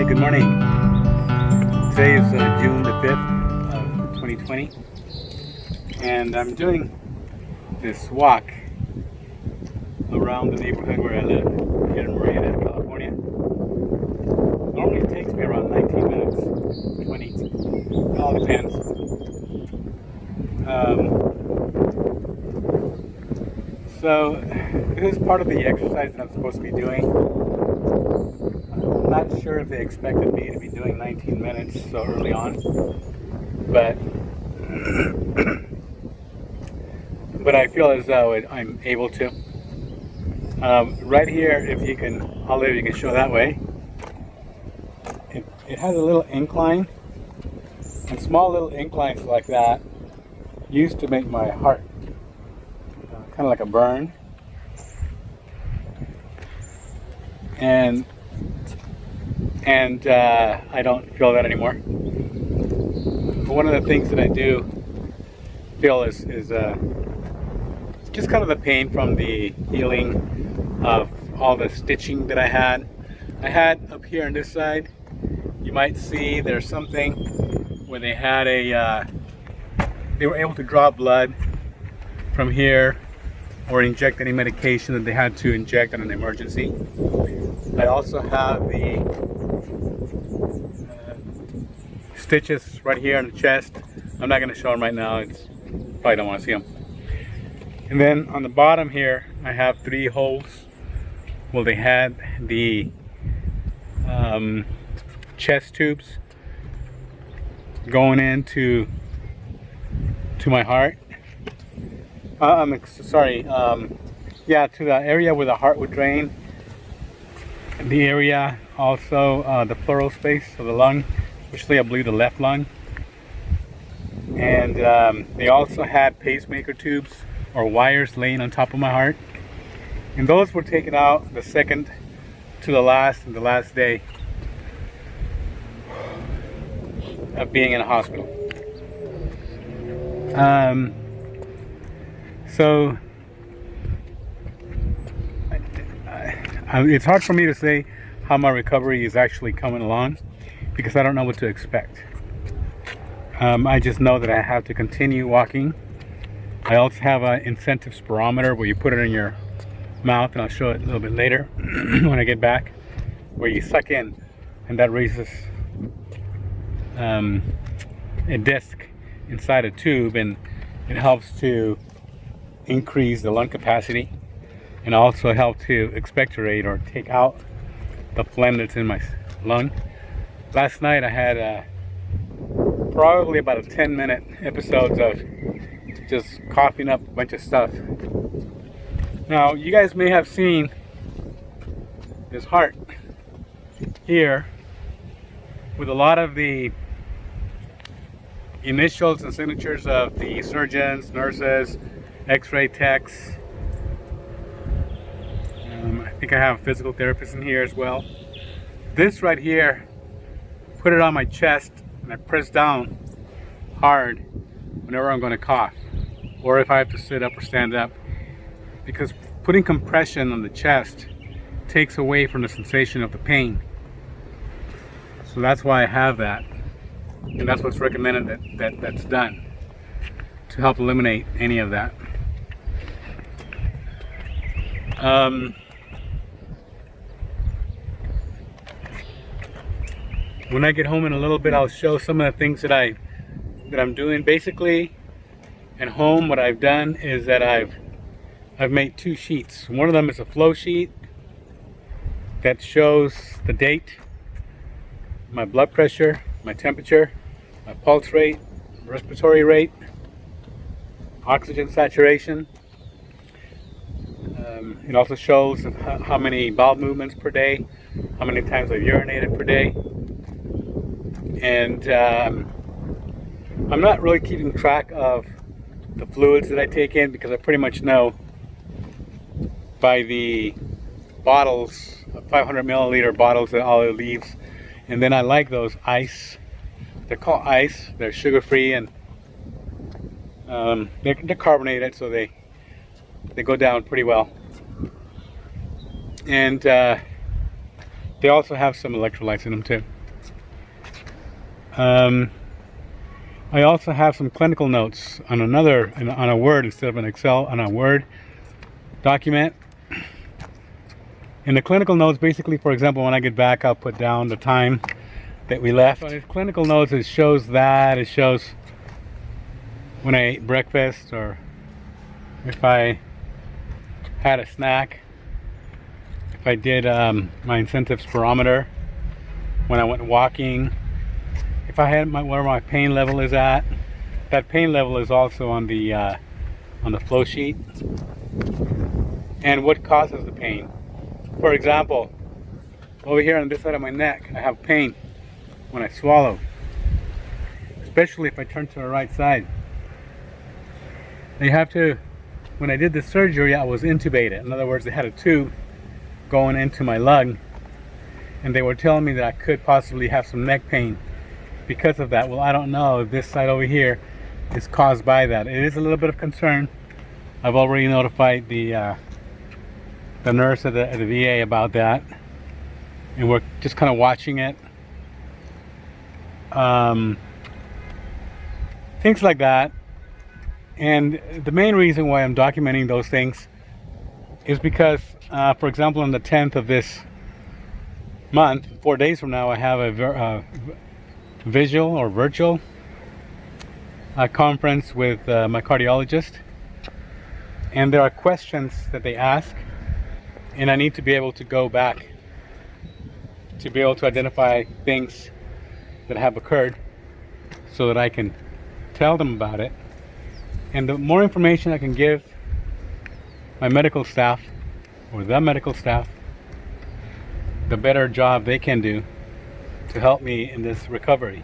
Good morning. Today is June the 5th of 2020, and I'm doing this walk around the neighborhood where I live here in Marietta, California. Normally it takes me around 19 minutes, 20, it all depends. So this is part of the exercise that I'm supposed to be doing. I'm not sure if they expected me to be doing 19 minutes so early on, but I feel as though I'm able to. Right here, if you can, Olive, you can show that way. It has a little incline, and small little inclines like that used to make my heart kind of like a burn. And I don't feel that anymore. But one of the things that I do feel is just kind of the pain from the healing of all the stitching that I had. I had up here on this side, you might see there's something where they had they were able to draw blood from here or inject any medication that they had to inject on an emergency. I also have the stitches right here on the chest. I'm not going to show them right now. Probably don't want to see them. And then on the bottom here, I have 3 holes. Well, they had the chest tubes going into my heart. Yeah, to the area where the heart would drain. The area also the pleural space of the lung, especially I believe the left lung. And they also had pacemaker tubes or wires laying on top of my heart, and those were taken out the second to the last and the last day of being in a hospital. So it's hard for me to say how my recovery is actually coming along because I don't know what to expect. I just know that I have to continue walking. I also have an incentive spirometer where you put it in your mouth, and I'll show it a little bit later when I get back, where you suck in and that raises a disc inside a tube, and it helps to increase the lung capacity and also help to expectorate or take out the phlegm that's in my lung. Last night I had probably about a 10-minute episodes of just coughing up a bunch of stuff. Now you guys may have seen this heart here with a lot of the initials and signatures of the surgeons, nurses, x-ray techs. I think I have a physical therapist in here as well. This right here, put it on my chest and I press down hard whenever I'm going to cough, or if I have to sit up or stand up, because putting compression on the chest takes away from the sensation of the pain. So that's why I have that, and that's what's recommended that's done to help eliminate any of that. When I get home in a little bit, I'll show some of the things that I'm doing. Basically, at home, what I've done is that I've made 2 sheets. One of them is a flow sheet that shows the date, my blood pressure, my temperature, my pulse rate, respiratory rate, oxygen saturation. It also shows how many bowel movements per day, how many times I've urinated per day. And I'm not really keeping track of the fluids that I take in because I pretty much know by the bottles, 500 milliliter bottles that Olive leaves. And then I like those ice. They're called ice. They're sugar free, and they're carbonated, so they go down pretty well. And they also have some electrolytes in them too. I also have some clinical notes on on a Word instead of an Excel, on a Word document. In the clinical notes, basically, for example, when I get back, I'll put down the time that we left. So in clinical notes, it shows when I ate breakfast, or if I had a snack, if I did my incentive spirometer, when I went walking, if I had where my pain level is at. That pain level is also on the flow sheet, and what causes the pain. For example, over here on this side of my neck, I have pain when I swallow, especially if I turn to the right side. When I did the surgery, I was intubated. In other words, they had a tube going into my lung, and they were telling me that I could possibly have some neck pain because of that. Well, I don't know if this side over here is caused by that. It is a little bit of concern. I've already notified the nurse at the VA about that, and we're just kind of watching it. Things like that. And the main reason why I'm documenting those things is because, for example, on the 10th of this month, 4 days from now, I have a virtual conference with my cardiologist, and there are questions that they ask, and I need to be able to go back to be able to identify things that have occurred so that I can tell them about it. And the more information I can give my medical staff, or the medical staff, the better job they can do to help me in this recovery.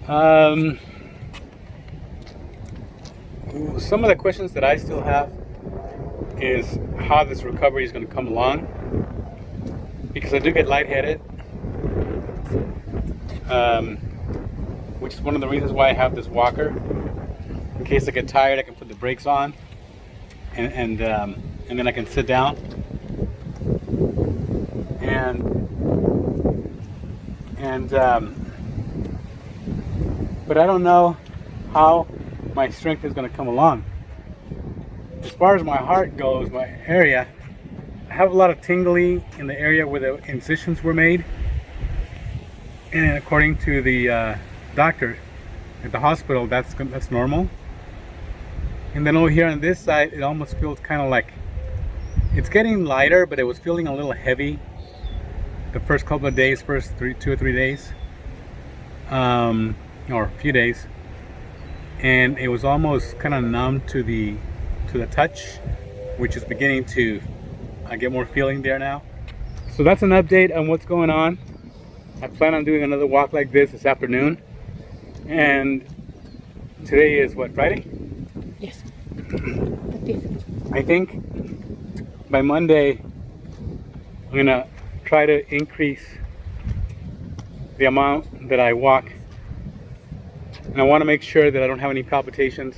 Some of the questions that I still have is how this recovery is going to come along, because I do get lightheaded, which is one of the reasons why I have this walker. In case I get tired, I can put the brakes on, and then I can sit down. But I don't know how my strength is going to come along. As far as my heart goes, my area, I have a lot of tingling in the area where the incisions were made, and according to the doctor at the hospital, that's normal. And then over here on this side, it almost feels kind of like it's getting lighter, but it was feeling a little heavy the first couple of days, two or three days, or a few days, and it was almost kind of numb to the touch, which is beginning to get more feeling there now. So that's an update on what's going on. I plan on doing another walk like this afternoon, and today is what, Friday? Yes. I think by Monday I'm gonna try to increase the amount that I walk, and I want to make sure that I don't have any palpitations.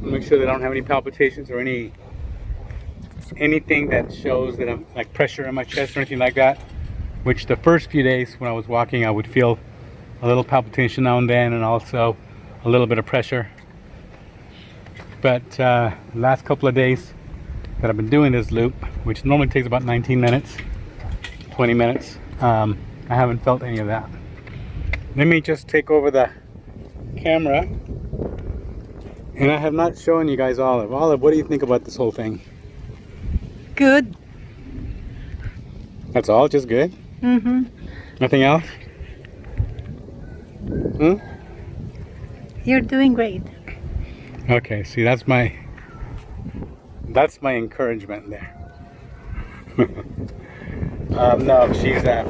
Make sure that I don't have any palpitations or anything that shows that I'm like pressure in my chest or anything like that, which the first few days when I was walking I would feel a little palpitation now and then, and also a little bit of pressure. But the last couple of days that I've been doing this loop, which normally takes about 19 minutes, 20 minutes, I haven't felt any of that. Let me just take over the camera. And I have not shown you guys Olive. Olive, what do you think about this whole thing? Good. That's all? Just good? Mm-hmm. Nothing else? Hmm? You're doing great. Okay, see, that's my encouragement there. No, she's been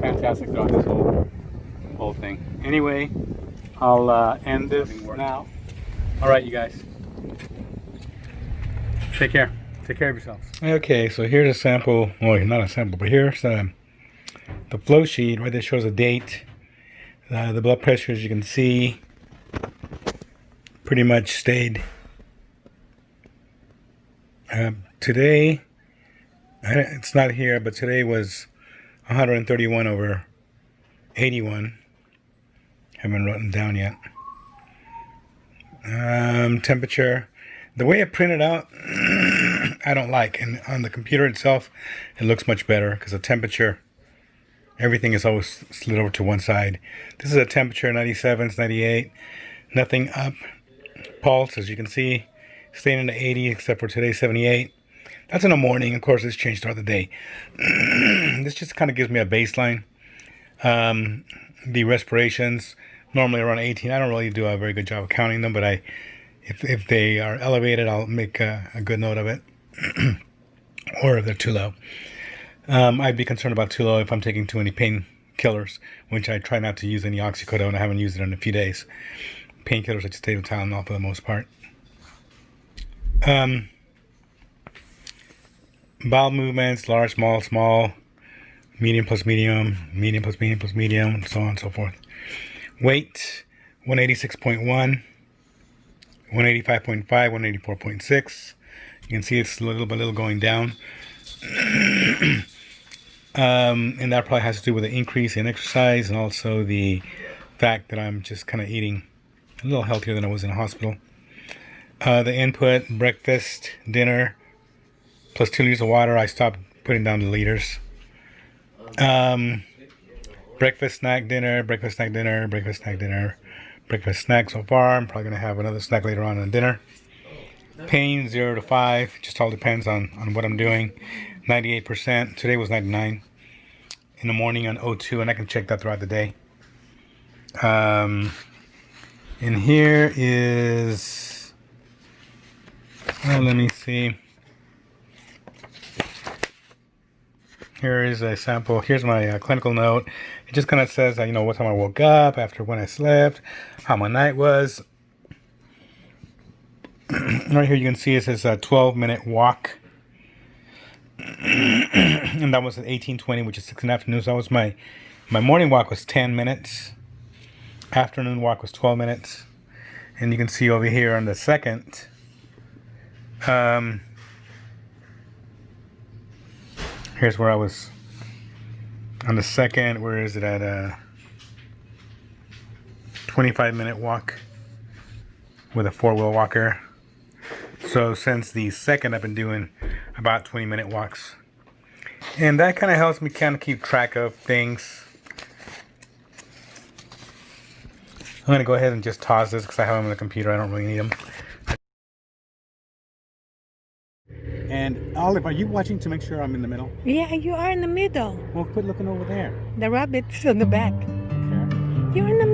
fantastic throughout this whole thing. Anyway, I'll end this now. All right, you guys. Take care. Take care of yourselves. Okay, so here's a sample. Well, not a sample, but here's the flow sheet right there. Shows a date. The blood pressure, as you can see, pretty much stayed. Today, It's not here, but today was 131 over 81. Haven't written down yet. Temperature. The way it printed out, I don't like. And on the computer itself, it looks much better because the temperature, everything is always slid over to one side. This is a temperature 97, 98. Nothing up. Pulse, as you can see, staying in the 80, except for today, 78. That's in the morning. Of course, it's changed throughout the day. This just kind of gives me a baseline. The respirations, normally around 18. I don't really do a very good job of counting them, but if they are elevated, I'll make a good note of it. Or if they're too low. I'd be concerned about too low if I'm taking too many painkillers, which I try not to use any oxycodone. I haven't used it in a few days. Painkillers, I just take Tylenol for the most part. Bowel movements, large, small, medium plus medium, medium plus medium plus medium, and so on and so forth. Weight, 186.1, 185.5, 184.6. You can see it's a little going down. And that probably has to do with the increase in exercise and also the fact that I'm just kind of eating a little healthier than I was in the hospital. The input, breakfast, dinner, plus 2 liters of water. I stopped putting down the liters. Breakfast, snack, dinner, breakfast, snack, dinner, breakfast, snack, dinner, breakfast, snack so far. I'm probably going to have another snack later on in dinner. Pain, 0 to 5. Just all depends on what I'm doing. 98%. Today was 99. In the morning on O2, and I can check that throughout the day. And here is... let me see. Here is a sample. Here's my clinical note. It just kind of says, what time I woke up, after when I slept, how my night was. Right here you can see it says a 12-minute walk. And that was at 18:20, which is 6 in the afternoon. So that was my morning walk was 10 minutes. Afternoon walk was 12 minutes. And you can see over here on the second, here's where I was on the second. Where is it at? 25-minute walk with a 4-wheel walker. So since the second, I've been doing about 20-minute walks, and that kind of helps me kind of keep track of things. I'm gonna go ahead and just toss this because I have them on the computer. I don't really need them. And Olive, are you watching to make sure I'm in the middle? Yeah, you are in the middle. Well, quit looking over there. The rabbit's on the back. Okay. You're in the